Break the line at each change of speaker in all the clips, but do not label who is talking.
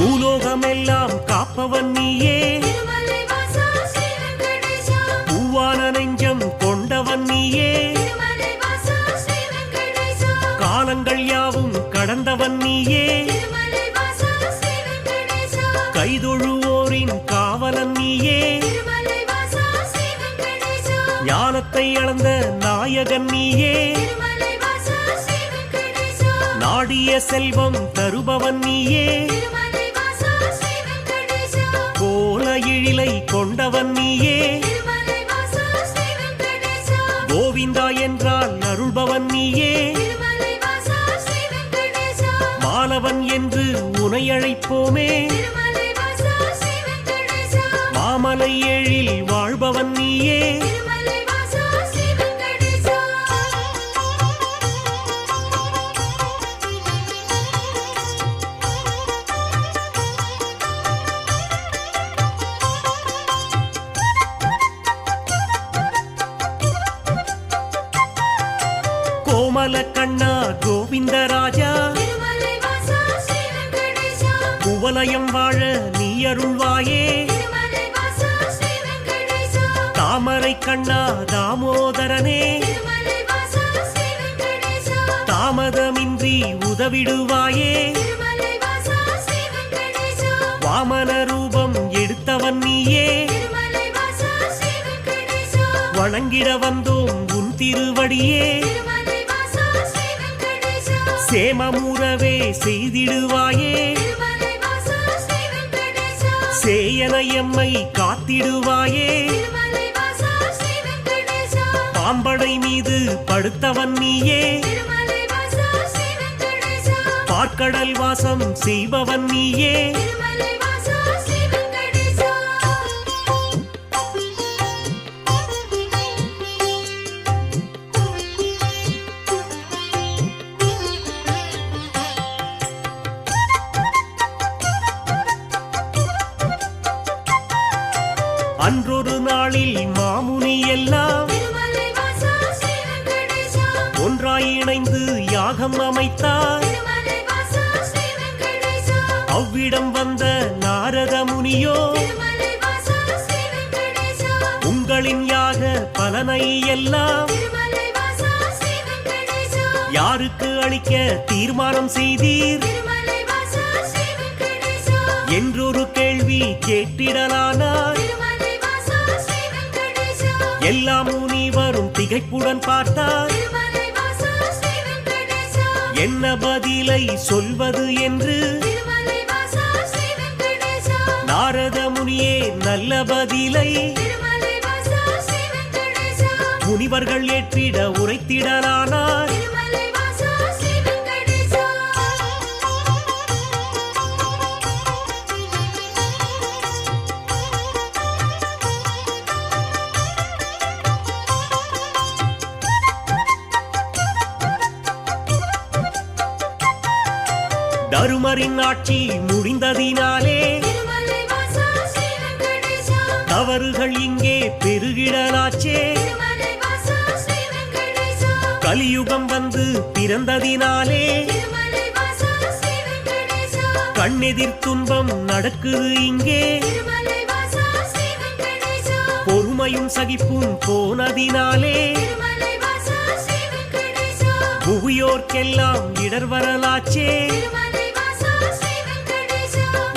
பூலோகமெல்லாம் காப்பவன் நீயே, பூவான நெஞ்சம் கொண்டவன் நீயே, காலங்கள் யாவும் கடந்தவன் நீயே, கைதொழுவோரின் காவலன் நீயே, ஞானத்தை அளந்த நாயகன் நீயே, நாடிய செல்வம் தருபவன் நீயே, கோல எழிலை கொண்டவன் நீயே, கோவிந்தா என்றால் அருள்பவன் நீயே, மாலவன் என்று உனை அழைப்போமே, மாமலை எழில் வாழ்பவன் நீயே, கோமல கண்ணா கோவிந்தராஜா, குவலயம் வாழ நீ அருள்வாயே, தாமரை கண்ணா தாமோதரனே, தாமதமின்றி உதவிடுவாயே, வாமன ரூபம் எடுத்தவன் நீயே, வணங்கிட வந்தோம் உன் திருவடியே, சேமமுறவே செய்திடுவாயே, சேயன எம்மை காத்திடுவாயே, பாம்படை மீது படுத்தவன் நீயே, பார்க்கடல் வாசம் செய்பவன் நீயே, அன்றொரு நாளில் மாமுனி எல்லாம் ஒன்றாய் இணைந்து யாகம் அமைத்தார், அவ்விடம் வந்த நாரத முனியோ உங்களின் யாக பலனை எல்லாம் யாருக்கு அளிக்க தீர்மானம் செய்தீர் என்றொரு கேள்வி கேட்டிடலானார், எல்லா முனிவரும் திகைப்புடன் பார்த்தார், என்ன பதிலை சொல்வது என்று நாரத முனியே நல்ல பதிலை முனிவர்கள் ஏற்றிட உரைத்திடலானார், தருமரின் ஆட்சி முடிந்ததினாலே தவறுகள் இங்கே பெருகிடலாச்சே, கலியுகம் வந்து பிறந்ததினாலே கண்ணெதிர் துன்பம் நடக்குது இங்கே, பொறுமையும் சகிப்பும் போனதினாலே புவியோர்க்கெல்லாம் இடர் வரலாச்சே,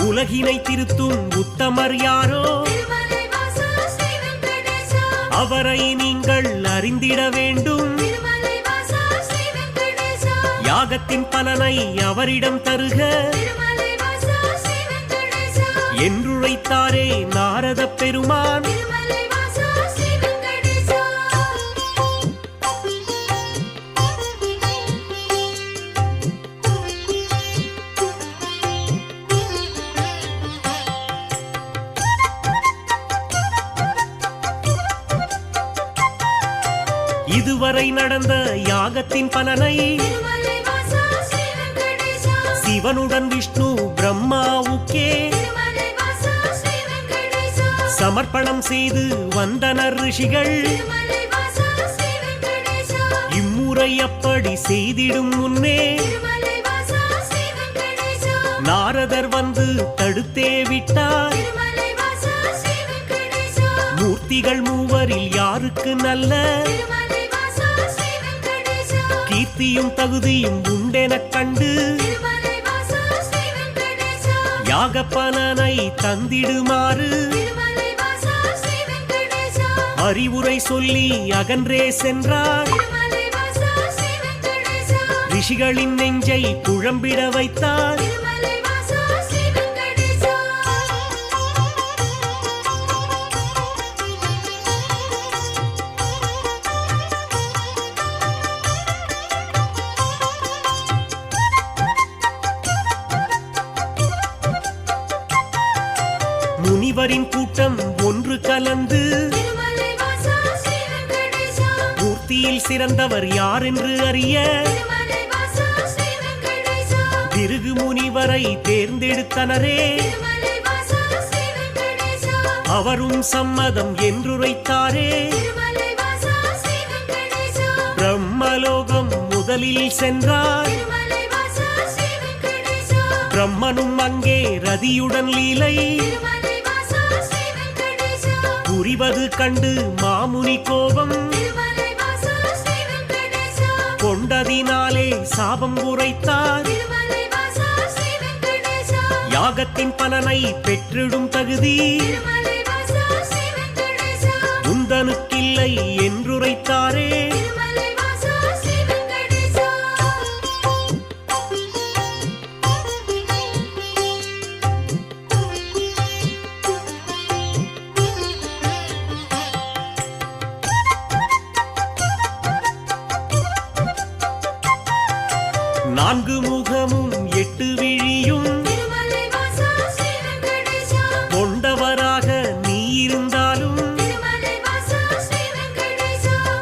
உலகினை திருத்தும் உத்தமர் யாரோ அவரை நீங்கள் அறிந்திட வேண்டும், யாகத்தின் பலனை அவரிடம் தருக என்றுரைத்தாரே நாரத பெருமான். இதுவரை நடந்த யாகத்தின் பலனை சிவனுடன் விஷ்ணு பிரம்மாவுக்கே சமர்ப்பணம் செய்து வந்தனர் ரிஷிகள். இம்முறை அப்படி செய்திடும் முன்னே நாரதர் வந்து கொண்டு தடுத்தே விட்டார். மூர்த்திகள் மூவரில் யாருக்கு நல்ல கீர்த்தியும் தகுதியும் உண்டெனக் கண்டு யாக பலனை தந்திடுமாறு அறிவுரை சொல்லி அகன்றே சென்றார். ரிஷிகளின் நெஞ்சை குழம்பிட வைத்தார். முனிவரின் கூட்டம் ஒன்று கலந்து மூர்த்தியில் சிறந்தவர் யார் என்று அறிய பிருகு முனிவரை தேர்ந்தெடுத்தனரே. அவரும் சம்மதம் என்றுரைத்தாரே. பிரம்மலோகம் முதலில் சென்றார். பிரம்மனும் அங்கே ரதியுடன் லீலை புரிவது கண்டு மாமுனி கோபம் கொண்டதினாலே சாபம் உரைத்தார். யாகத்தின் பலனை பெற்றிடும் தகுதி உந்தனுக்கில்லை என்றுரைத்தாரே. நான்கு முகமும் எட்டு விழியும் கொண்டவராக நீ இருந்தாலும்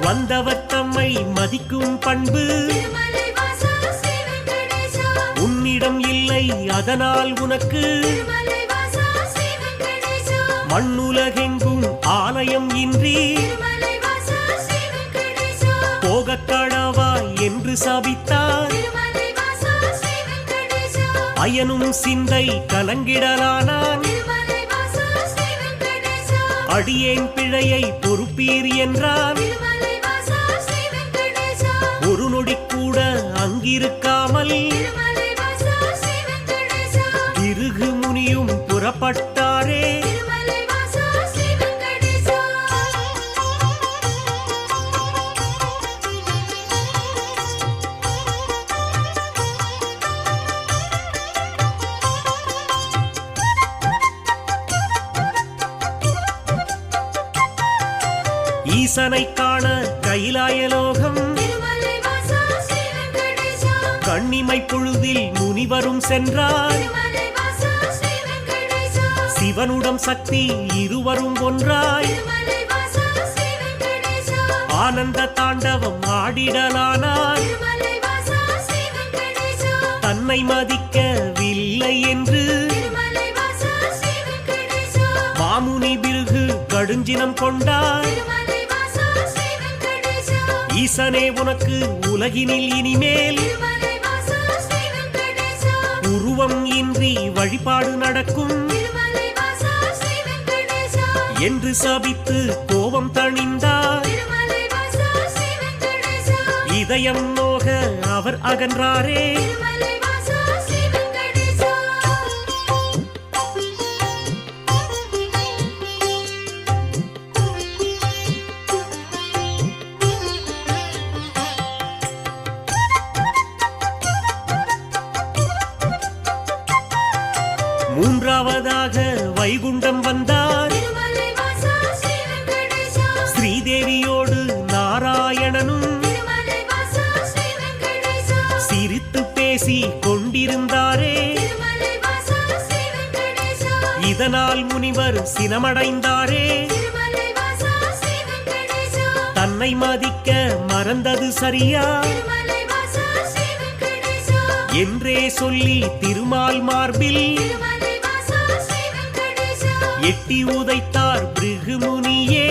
வந்தவர் தம்மை மதிக்கும் பண்பு உன்னிடம் இல்லை. அதனால் உனக்கு மண்ணுலகெங்கும் ஆலயம் இன்றி போகக்கடவா என்று சபித்தார். அயனும் சிந்தை கலங்கிடலானான். அடியேன் பிழையை பொறுப்பீர் என்றான். ஒரு நொடி கூட அங்கிருக்காமல் பிருகு முனியும் புறப்பட்டாரே. ஈசனை காண கைலாயலோகம் கண்ணிமை பொழுதில் முனிவரும் சென்றார். சிவனுடன் சக்தி இருவரும் ஒன்றாய் ஆனந்த தாண்டவம் ஆடிடலானார். தன்னை மதிக்கவில்லை என்று மாமுனி பிருகு கடுஞ்சினம் கொண்டார். ஈசனே உனக்கு உலகினில் இனிமேல் உருவம் இன்றி வழிபாடு நடக்கும் என்று சபித்து கோபம் தணிந்தார். இதயம் நோக அவர் அகன்றாரே. மூன்றாவதாக வைகுண்டம் வந்தார். ஸ்ரீதேவியோடு நாராயணனும் சிரித்து பேசி கொண்டிருந்தாரே. இதனால் முனிவர் சினமடைந்தாரே. தன்னை மதிக்க மறந்தது சரியா என்றே சொல்லி திருமால் மார்பில் எட்டி உதைத்தார் பிருகு முனியே.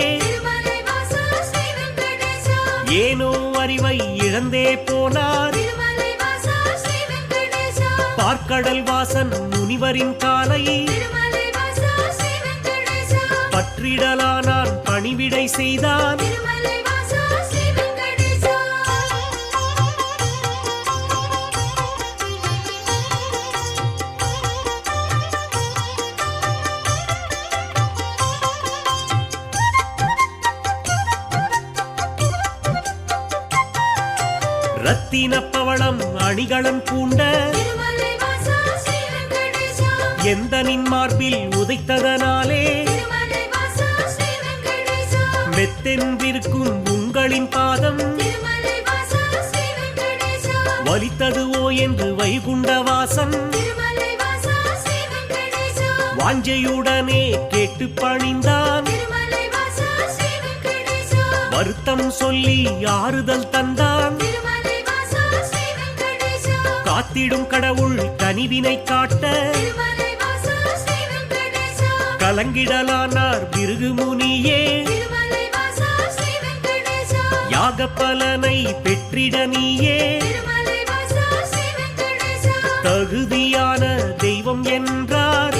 ஏனோ அறிவை இழந்தே போனார். பார்க்கடல் வாசன் முனிவரின் காலை பற்றிடலானான் பணிவிடை செய்தான். ரத்தின பவளம் அணிகளம் பூண்ட எந்தனின் மார்பில் உதைத்ததனாலே மெத்தென்றிருக்கும் உங்களின் பாதம் வலித்ததுவோ என்று வைகுண்டவாசன் வாஞ்சையுடனே கேட்டு பணிந்தான். வருத்தம் சொல்லி ஆறுதல் தந்தான். காத்திடும் கடவுள் கனிவினை காட்ட கலங்கிடலானார் பிருகு முனியே. யாக பலனை பெற்றிட நீயே தகுதியான தெய்வம் என்றார்.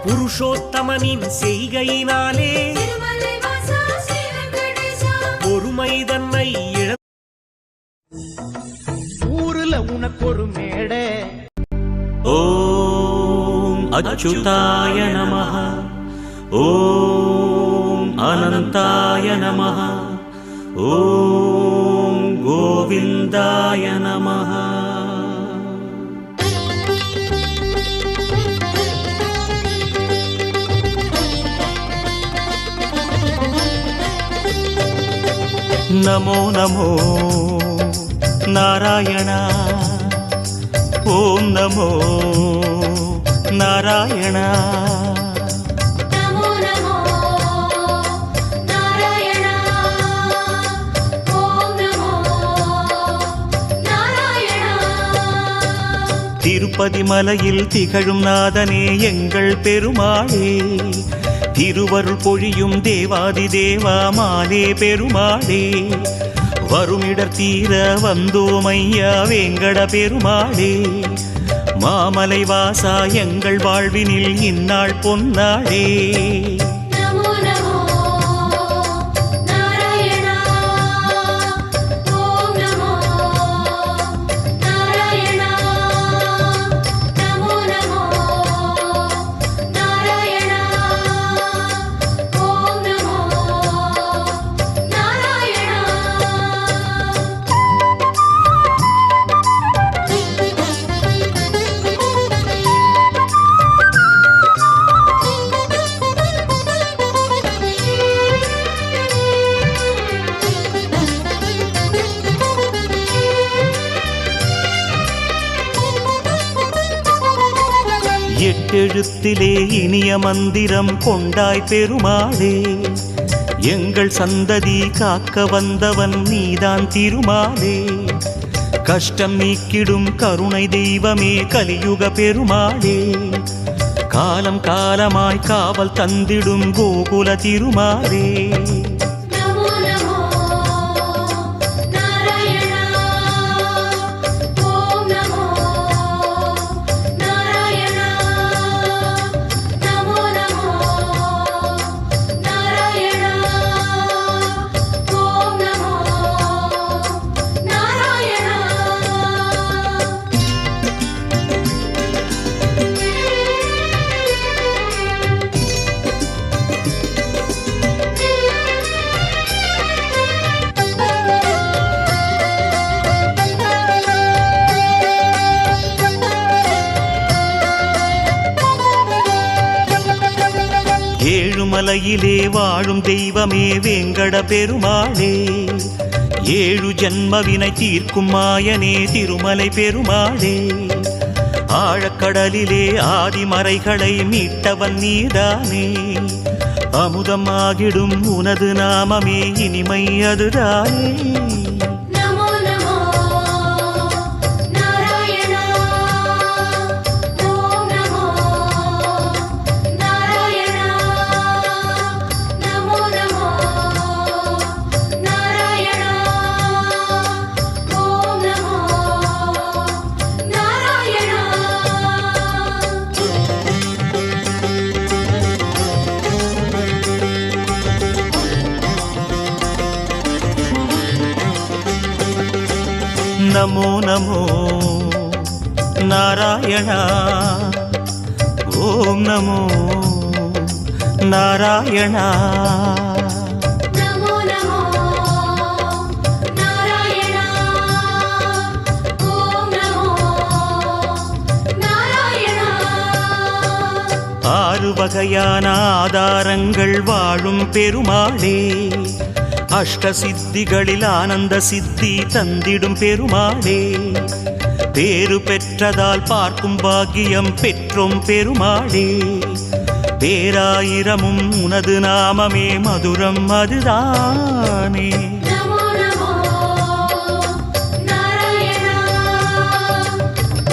புருஷோத்தமனின் செய்கையினாலே பொறுமை தன்னை
ஊருல உனக்கு ஒரு மேடை.
ஓம் அச்சுதாய நமஹ, ஓம் அனந்தாய நமஹ, ஓம் கோவிந்தாய நமஹ. நமோ நமோ நாராயண, ஓம் நமோ நாராயண.
நமோ நமோ நாராயண, ஓம் நமோ நாராயண.
திருப்பதி மலையில் திகழும் நாதனே எங்கள் பெருமாளே, திருவருள் பொழியும் தேவாதி தேவா மாலே பெருமாளே. வருமிடர் தீர வந்தோமையா வேங்கட பெருமாளே. மாமலை வாசா எங்கள் வாழ்வினில் இந்நாள் பொன்னாளே.
நமோ நமோ நாராயண, ஓம் நமோ நாராயண. நமோ நமோ நாராயண, ஓம் நமோ நாராயண.
எட்டெழுத்திலே இனிய மந்திரம் கொண்டாய் பெருமாளே. எங்கள் சந்ததி காக்க வந்தவன் நீதான் திருமாலே. கஷ்டம் நீக்கிடும் கருணை தெய்வமே கலியுக பெருமாளே. காலம் காலமாய் காவல் தந்திடும் கோகுல திருமாலே.
நமோ நமோ நாராயண, ஓம் நமோ நாராயண. நமோ நமோ நாராயண, ஓம் நமோ நாராயண.
ஏழுமலையிலே வாழும் தெய்வமே வேங்கட பெருமாளே. ஏழு ஜன்மவினை தீர்க்கும் மாயனே திருமலை பெருமாளே. ஆழக்கடலிலே ஆதிமறைகளை மீட்டவன் நீதானே. அமுதமாகிடும் உனது நாமமே இனிமை அதுதானே.
நமோ நமோ
நமோ நமோ நாராயணா ஓம் நமோ நாராயணா
நமோ நமோ நாராயணா ஓம் நமோ நாராயணா.
ஆறு வகையான ஆதாரங்கள் வாழும் பெருமாளே, அஷ்ட சித்திகளில் ஆனந்த சித்தி தந்திடும் பெருமாளே, பேறு பெற்றதால் பார்க்கும் பாக்கியம் பெற்றோம் பெருமாளே, பேராயிரமும் உனது நாமமே மதுரம் அதுதானே.
நமோ நமோ நாராயணா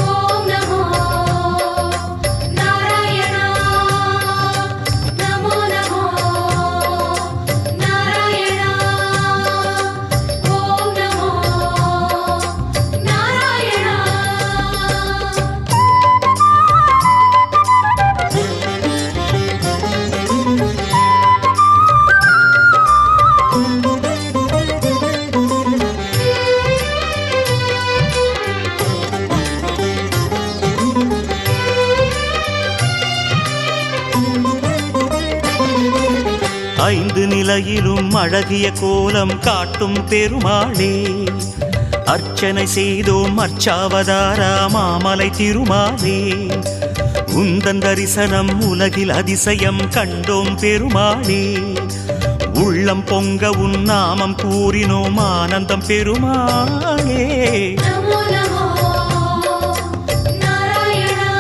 ஓம் நமோ நாராயணா. நமோ நமோ நாராயணா ஓம் நமோ நாராயணா.
5 நிலையிலும் அழகிய கோலம் காட்டும் பெருமாளே, அர்ச்சனை செய்தோம் அர்ச்சாவதாரா மாமலை திருமாலே, உந்தன் தரிசனம் உலகில் அதிசயம் கண்டோம் பெருமாளே, உள்ளம் பொங்க உன் நாமம் கூறினோம் ஆனந்தம் பெருமாளே.
நமோ நமோ நாராயணா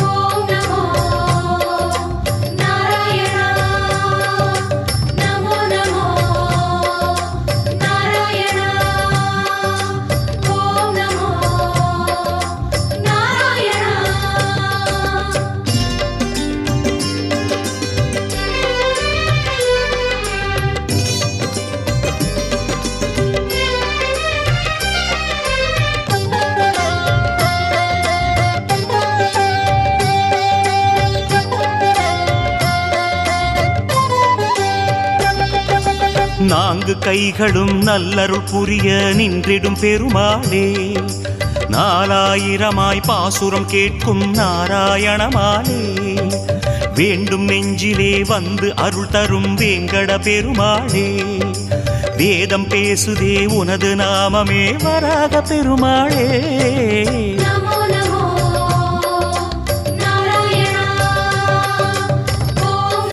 ஓம் நமோ நாராயணா. நமோ நமோ நாராயணா ஓம் நமோ நாராயணா.
4 கைகளும் நல்லருள் புரிய நின்றிடும் பெருமாளே, 4000 பாசுரம் கேட்கும் நாராயணமாலே, வேண்டும் நெஞ்சிலே வந்து அருள் தரும் வேங்கட பெருமாளே, வேதம் பேசுதே உனது நாமமே வராக பெருமாளே.
நமோ நமோ நாராயணா ஓம்.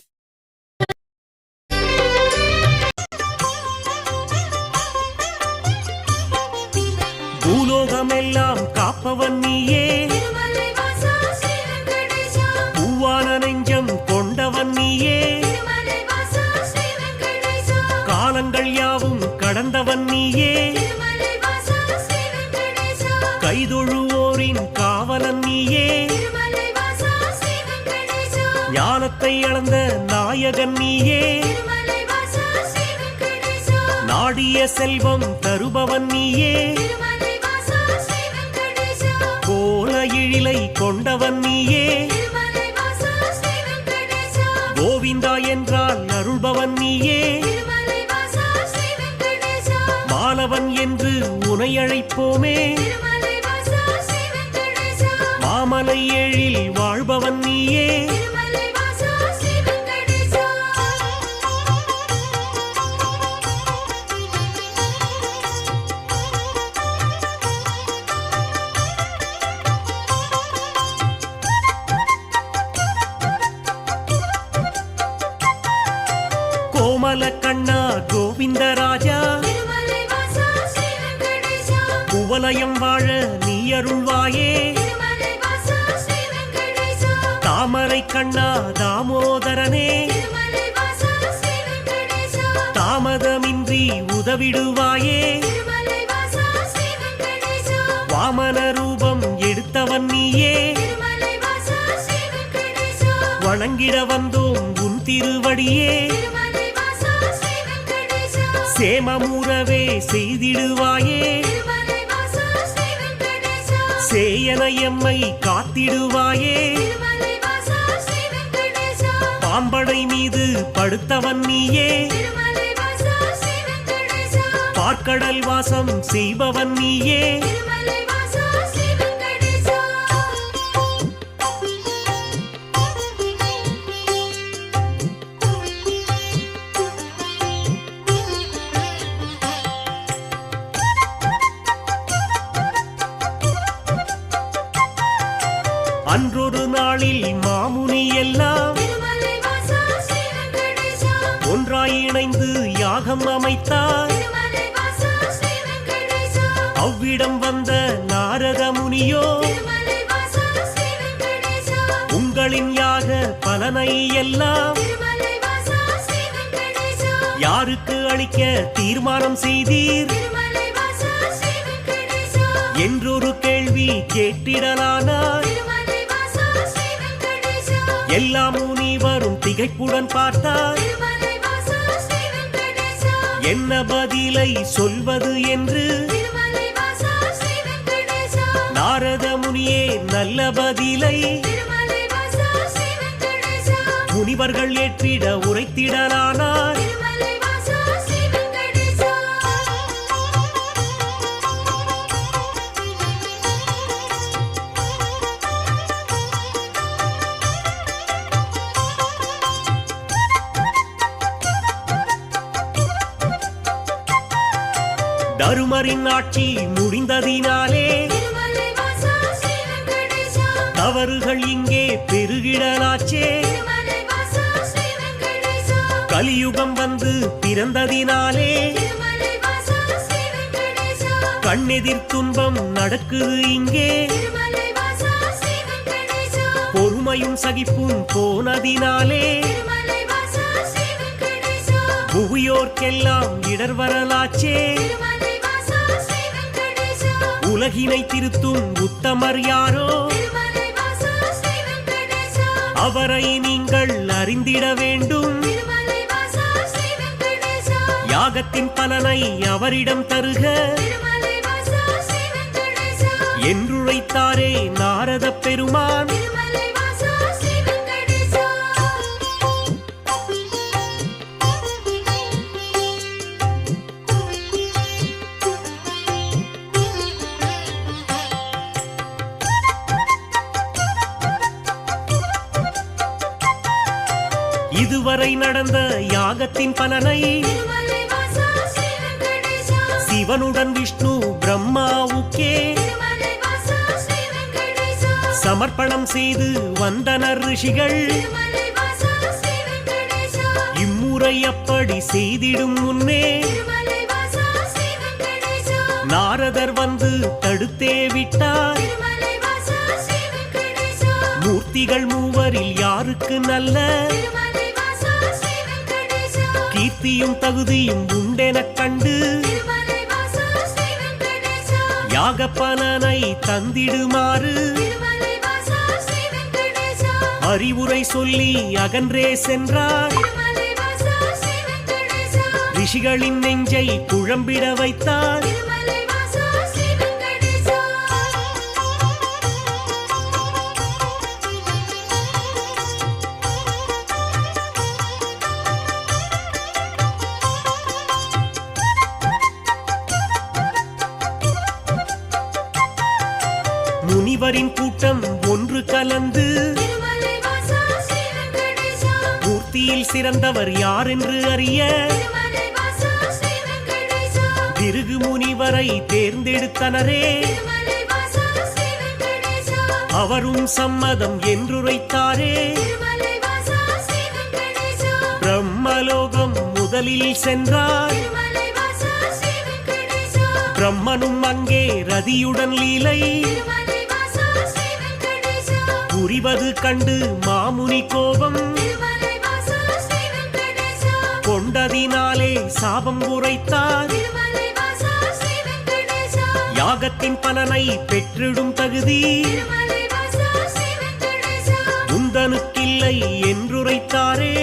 பூலோகமெல்லாம் காப்பவன் நீயே,
திருமலை வாசா ஸ்ரீ வெங்கடேசா.
பூவான நெஞ்சம் கொண்டவன் நீயே,
திருமலை வாசா ஸ்ரீ வெங்கடேசா.
காலங்கள் யாவும் கடந்தவன் நீயே,
திருமலை வாசா ஸ்ரீ வெங்கடேசா.
கைதொழுவோரின் காவலன் நீயே,
திருமலை வாசா ஸ்ரீ வெங்கடேசா.
ஞானத்தை அளந்த நாயகன் நீயே,
திருமலை வாசா ஸ்ரீ வெங்கடேசா.
நாடிய செல்வம் தருபவன் நீயே,
திருமலை வாசா ஸ்ரீ வெங்கடேசா.
கோல எழிலை கொண்டவன் நீயே,
திருமலை வாசா ஸ்ரீ வெங்கடேசா.
கோவிந்தா என்றால் அருள்பவன் நீயே,
திருமலை வாசா ஸ்ரீ வெங்கடேசா.
மாலவன் என்று உனை அழைப்போமே,
திருமலை வாசா ஸ்ரீ வெங்கடேசா.
மாமலை எழில் வாழ்பவன் நீயே,
திருமலை வாசா ஸ்ரீ வெங்கடேசா.
கோமல கண்ணா கோவிந்தராஜா,
திருமலை வாசா ஸ்ரீ வெங்கடேசா.
குவலயம் வாழ நீ அருள்வாயே,
திருமலை வாசா ஸ்ரீ வெங்கடேசா.
தாமரை கண்ணா தாமோதரனே,
திருமலை வாசா ஸ்ரீ வெங்கடேசா.
தாமதமின்றி உதவிடுவாயே,
திருமலை வாசா ஸ்ரீ வெங்கடேசா.
வாமன ரூபம் எடுத்தவன் நீயே,
திருமலை வாசா ஸ்ரீ வெங்கடேசா.
வணங்கிட வந்தோம் உன் திருவடியே,
திருமலை வாசா ஸ்ரீ வெங்கடேசா.
சேமமுறவே செய்திடுவாயே,
திருமலை வாசா ஸ்ரீ வெங்கடேசா.
சேயன எம்மை காத்திடுவாயே,
திருமலை வாசா ஸ்ரீ வெங்கடேசா.
பாம்படை மீது படுத்தவன் நீயே,
திருமலை வாசா ஸ்ரீ வெங்கடேசா.
பார்க்கடல் வாசம் செய்பவன் நீயே
திருமலை வாசா ஸ்ரீ வெங்கடேசா
அன்றொரு நாளில் மாமுனி எல்லாம்
திருமலை வாசா ஸ்ரீ வெங்கடேசா
ஒன்றாய் இணைந்து யாகம் அமைத்தார்
திருமலை வாசா ஸ்ரீ வெங்கடேசா
அவ்விடம் வந்த நாரத முனியோ
திருமலை வாசா ஸ்ரீ வெங்கடேசா
உங்களின் யாக பலனை எல்லாம்
திருமலை வாசா ஸ்ரீ வெங்கடேசா
யாருக்கு அளிக்க தீர்மானம் செய்தீர்
திருமலை வாசா ஸ்ரீ வெங்கடேசா
என்றொரு கேள்வி கேட்டிடலானார்
திருமலை வாசா ஸ்ரீ வெங்கடேசா
எல்லா முனிவரும் திகைப்புடன் பார்த்தார்
திருமலை வாசா ஸ்ரீ வெங்கடேசா
என்ன பதிலை சொல்வது என்று
திருமலை வாசா ஸ்ரீ வெங்கடேசா
நாரத முனியே நல்ல பதிலை
திருமலை வாசா ஸ்ரீ வெங்கடேசா
முனிவர்கள் ஏற்றிட உரைத்திடலானார்
திருமலை வாசா ஸ்ரீ வெங்கடேசா
தருமரின் ஆட்சி முடிந்ததினாலே
திருமலை வாசா ஸ்ரீ வெங்கடேசா
தவறுகள் இங்கே பெருகிடலாச்சே
திருமலை வாசா ஸ்ரீ வெங்கடேசா
கலியுகம் வந்து பிறந்ததினாலே
திருமலை வாசா ஸ்ரீ வெங்கடேசா
கண்ணெதிர் துன்பம் நடக்குது இங்கே
திருமலை வாசா ஸ்ரீ வெங்கடேசா
பொறுமையும் சகிப்பும் போனதினாலே
திருமலை வாசா ஸ்ரீ வெங்கடேசா
புவியோர்க்கெல்லாம் இடர் வரலாச்சே
திருமலை வாசா ஸ்ரீ வெங்கடேசா
உலகினை திருத்தும் உத்தமர் யாரோ
திருமலை வாசா ஸ்ரீ வெங்கடேசா
அவரை நீங்கள் அறிந்திட வேண்டும்
திருமலை வாசா ஸ்ரீ வெங்கடேசா
யாகத்தின் பலனை அவரிடம் தருக
திருமலை வாசா ஸ்ரீ வெங்கடேசா
என்றுரைத்தாரே நாரத பெருமான்
திருமலை வாசா ஸ்ரீ வெங்கடேசா
இதுவரை நடந்த யாகத்தின் பலனை
திருமலை வாசா ஸ்ரீ வெங்கடேசா
சிவனுடன் விஷ்ணு பிரம்மாவுக்கே
திருமலை வாசா ஸ்ரீ வெங்கடேசா
சமர்ப்பணம் செய்து வந்தனர் ரிஷிகள்
திருமலை வாசா ஸ்ரீ வெங்கடேசா
இம்முறை அப்படி செய்திடும் முன்னே
திருமலை வாசா ஸ்ரீ வெங்கடேசா
நாரதர் வந்து தடுத்தே விட்டார்
திருமலை வாசா ஸ்ரீ வெங்கடேசா
மூர்த்திகள் மூவரில் யாருக்கு நல்ல
திருமலை வாசா ஸ்ரீ வெங்கடேசா
கீர்த்தியும் தகுதியும் உண்டெனக் கண்டு
திருமலை வாசா ஸ்ரீ வெங்கடேசா
யாக பலனை தந்திடுமாறு
திருமலை வாசா ஸ்ரீ வெங்கடேசா
அறிவுரை சொல்லி அகன்றே சென்றார்
திருமலை வாசா ஸ்ரீ வெங்கடேசா
ரிஷிகளின் நெஞ்சை குழம்பிட வைத்தார்
திருமலை வாசா ஸ்ரீ வெங்கடேசா
முனிவரின் கூட்டம் ஒன்று கலந்து
திருமலை வாசா ஸ்ரீ வெங்கடேசா
மூர்த்தியில் சிறந்தவர் யார் என்று அறிய
திருமலை வாசா ஸ்ரீ வெங்கடேசா
பிருகு முனிவரை தேர்ந்தெடுத்தனரே
திருமலை வாசா ஸ்ரீ வெங்கடேசா
அவரும் சம்மதம் என்றுரைத்தாரே
திருமலை வாசா ஸ்ரீ வெங்கடேசா
பிரம்மலோகம் முதலில் சென்றார்
திருமலை வாசா ஸ்ரீ வெங்கடேசா
பிரம்மனும் அங்கே ரதியுடன் லீலை
திருமலை வாசா ஸ்ரீ வெங்கடேசா
புரிவது கண்டு மாமுனி கோபம்
திருமலை வாசா ஸ்ரீ வெங்கடேசா
கொண்டதினாலே சாபம் உரைத்தார்
திருமலை வாசா ஸ்ரீ வெங்கடேசா
யாகத்தின் பலனை பெற்றிடும் தகுதி
திருமலை வாசா ஸ்ரீ வெங்கடேசா
உந்தனுக்கில்லை என்றுரைத்தாரே